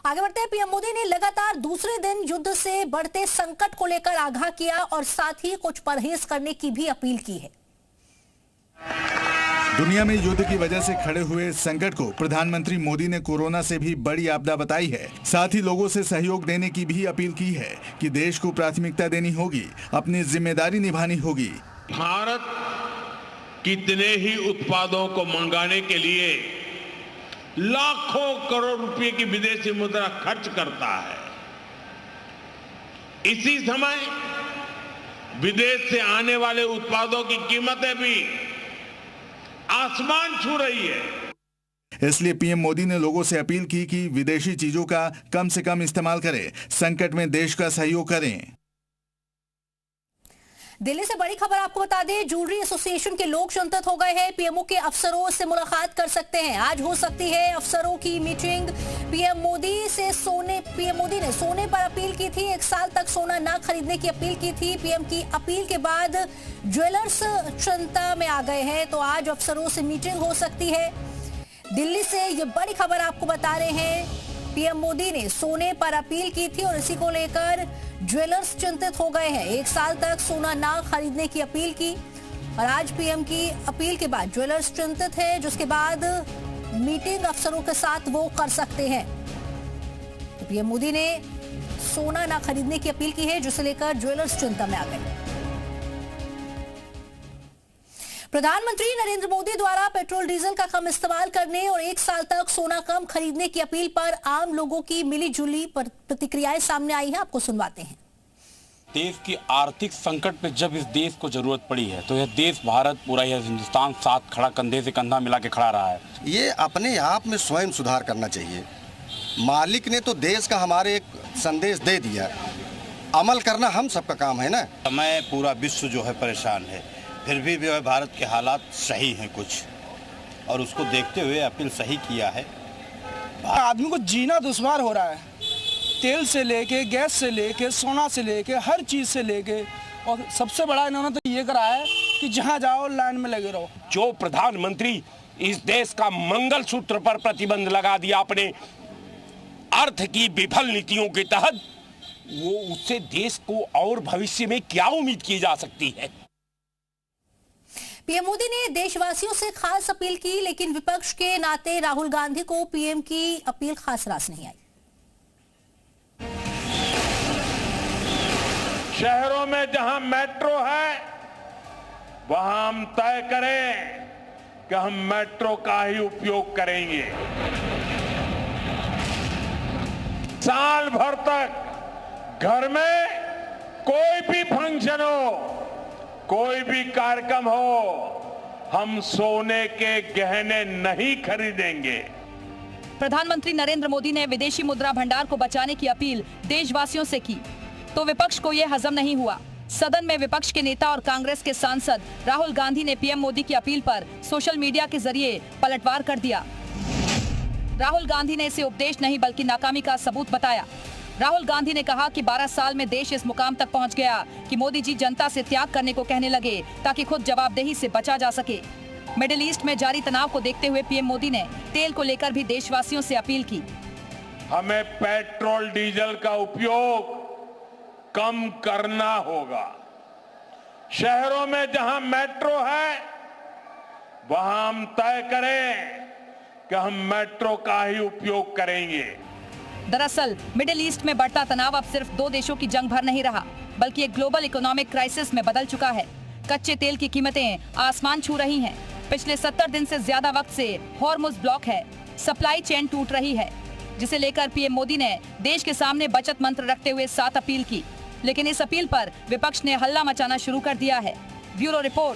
आगे बढ़ते हैं। पीएम मोदी ने लगातार दूसरे दिन युद्ध से बढ़ते संकट को लेकर आगाह किया और साथ ही कुछ परहेज करने की भी अपील की है। दुनिया में युद्ध की वजह से खड़े हुए संकट को प्रधानमंत्री मोदी ने कोरोना से भी बड़ी आपदा बताई है। साथ ही लोगों से सहयोग देने की भी अपील की है कि देश को प्राथमिकता देनी होगी, अपनी जिम्मेदारी निभानी होगी। भारत कितने ही उत्पादों को मंगाने के लिए लाखों करोड़ रुपए की विदेशी मुद्रा खर्च करता है। इसी समय विदेश से आने वाले उत्पादों की कीमतें भी आसमान छू रही है। इसलिए पीएम मोदी ने लोगों से अपील की कि विदेशी चीजों का कम से कम इस्तेमाल करें, संकट में देश का सहयोग करें। दिल्ली से बड़ी खबर आपको बता दें, ज्वेलरी एसोसिएशन के लोग चिंतित हो गए हैं। पीएमओ के अफसरों से मुलाकात कर सकते हैं। आज हो सकती है अफसरों की मीटिंग। पीएम मोदी ने सोने पर अपील की थी, 1 साल तक सोना ना खरीदने की अपील की थी। पीएम की अपील के बाद ज्वेलर्स चिंता में आ गए हैं, तो आज अफसरों से मीटिंग हो सकती है। दिल्ली से ये बड़ी खबर आपको बता रहे हैं। पीएम मोदी ने सोने पर अपील की थी और इसी को लेकर ज्वेलर्स चिंतित हो गए हैं। 1 साल तक सोना ना खरीदने की अपील की और आज पीएम की अपील के बाद ज्वेलर्स चिंतित है, जिसके बाद मीटिंग अफसरों के साथ वो कर सकते हैं। तो पीएम मोदी ने सोना ना खरीदने की अपील की है, जिसे लेकर ज्वेलर्स चिंता में आ गए। प्रधानमंत्री नरेंद्र मोदी द्वारा पेट्रोल डीजल का कम इस्तेमाल करने और 1 साल तक सोना कम खरीदने की अपील पर आम लोगों की मिली-जुली प्रतिक्रियाएं सामने आई हैं। आपको सुनवाते हैं। देश की आर्थिक संकट में जब इस देश को जरूरत पड़ी है तो यह देश, भारत, पूरा यह हिंदुस्तान साथ खड़ा, कंधे से कंधा मिला के खड़ा रहा है। ये अपने आप में स्वयं सुधार करना चाहिए। मालिक ने तो देश का हमारे एक संदेश दे दिया, अमल करना हम सबका काम है ना। समय पूरा विश्व जो है परेशान है, फिर भी जो है भारत के हालात सही हैं कुछ, और उसको देखते हुए अपील सही किया है। आदमी को जीना दुश्वार हो रहा है, तेल से लेके, गैस से लेके, सोना से लेके, हर चीज़ से लेके, और सबसे बड़ा इन्होंने तो ये करा है कि जहाँ जाओ लाइन में लगे रहो। जो प्रधानमंत्री इस देश का मंगलसूत्र पर प्रतिबंध लगा दिया अपने अर्थ की विफल नीतियों के तहत, वो उससे देश को और भविष्य में क्या उम्मीद की जा सकती है। पीएम मोदी ने देशवासियों से खास अपील की, लेकिन विपक्ष के नाते राहुल गांधी को पीएम की अपील खास रास नहीं आई। शहरों में जहां मेट्रो है वहां हम तय करें कि हम मेट्रो का ही उपयोग करेंगे। साल भर तक घर में कोई भी फंक्शन हो, कोई भी कार्यक्रम हो, हम सोने के गहने नहीं खरीदेंगे। प्रधानमंत्री नरेंद्र मोदी ने विदेशी मुद्रा भंडार को बचाने की अपील देशवासियों से की, तो विपक्ष को यह हजम नहीं हुआ। सदन में विपक्ष के नेता और कांग्रेस के सांसद राहुल गांधी ने पीएम मोदी की अपील पर सोशल मीडिया के जरिए पलटवार कर दिया। राहुल गांधी ने इसे उपदेश नहीं बल्कि नाकामी का सबूत बताया। राहुल गांधी ने कहा कि 12 साल में देश इस मुकाम तक पहुंच गया कि मोदी जी जनता से त्याग करने को कहने लगे ताकि खुद जवाबदेही से बचा जा सके। मिडिल ईस्ट में जारी तनाव को देखते हुए पीएम मोदी ने तेल को लेकर भी देशवासियों से अपील की। हमें पेट्रोल डीजल का उपयोग कम करना होगा। शहरों में जहां मेट्रो है वहां हम तय करें कि हम मेट्रो का ही उपयोग करेंगे। दरअसल मिडिल ईस्ट में बढ़ता तनाव अब सिर्फ 2 देशों की जंग भर नहीं रहा, बल्कि एक ग्लोबल इकोनॉमिक क्राइसिस में बदल चुका है। कच्चे तेल की कीमतें आसमान छू रही हैं। पिछले 70 दिन से ज्यादा वक्त से हॉर्मुज़ ब्लॉक है, सप्लाई चेन टूट रही है, जिसे लेकर पीएम मोदी ने देश के सामने बचत मंत्र रखते हुए 7 अपील की। लेकिन इस अपील पर विपक्ष ने हल्ला मचाना शुरू कर दिया है। Bureau report,